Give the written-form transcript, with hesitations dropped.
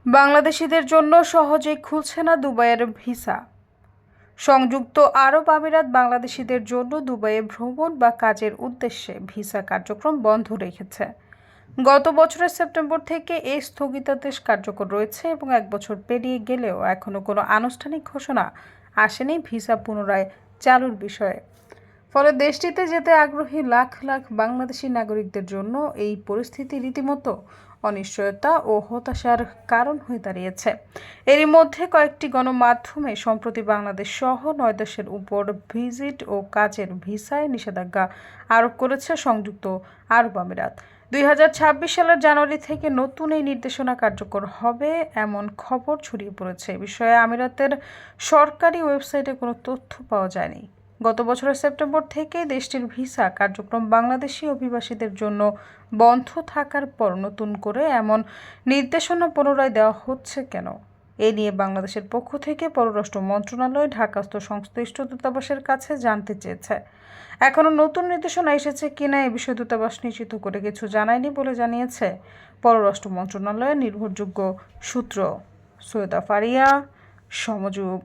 বাংলাদেশিদের জন্য সহজেই খুলছে না দুবাইয়ের ভিসা। সংযুক্ত আরব আমিরাত বাংলাদেশিদের জন্য দুবাইয়ে ভ্রমণ বা কাজের উদ্দেশ্যে ভিসা কার্যক্রম বন্ধ রেখেছে। গত বছরের সেপ্টেম্বর থেকে এই স্থগিতাদেশ কার্যকর রয়েছে এবং 1 বছর পেরিয়ে গেলেও এখনও কোনো আনুষ্ঠানিক ঘোষণা আসেনি ভিসা পুনরায় চালুর বিষয়ে। ফলে দেশটিতে যেতে আগ্রহী লাখ লাখ বাংলাদেশি নাগরিকদের জন্য এই পরিস্থিতি রীতিমতো অনিশ্চয়তা ও হতাশার কারণ হয়ে দাঁড়িয়েছে। এরই মধ্যে কয়েকটি গণমাধ্যমে সম্প্রতি বাংলাদেশ সহ 9 দেশের উপর ভিজিট ও কাজের ভিসায় নিষেধাজ্ঞা আরোপ করেছে সংযুক্ত আরব আমিরাত। 2026 সালের জানুয়ারি থেকে নতুন এই নির্দেশনা কার্যকর হবে এমন খবর ছড়িয়ে পড়েছে। এ বিষয়ে আমিরাতের সরকারি ওয়েবসাইটে কোনো তথ্য পাওয়া যায়নি। গত বছরের সেপ্টেম্বর থেকে দেশটির ভিসা কার্যক্রম বাংলাদেশি অভিবাসীদের জন্য বন্ধ থাকার পর নতুন করে এমন নির্দেশনা পুনরায় দেওয়া হচ্ছে কেন? এ নিয়ে বাংলাদেশের পক্ষ থেকে পররাষ্ট্র মন্ত্রণালয় ঢাকাস্থ সংশ্লিষ্ট দূতাবাসের কাছে জানতে চেয়েছে। এখনও নতুন নির্দেশনা এসেছে কিনা এ বিষয়ে দূতাবাস নিশ্চিত করে কিছু জানায়নি বলে জানিয়েছে পররাষ্ট্র মন্ত্রণালয়ের নির্ভরযোগ্য সূত্র। সৈয়দা ফারিয়া, সমযোগ।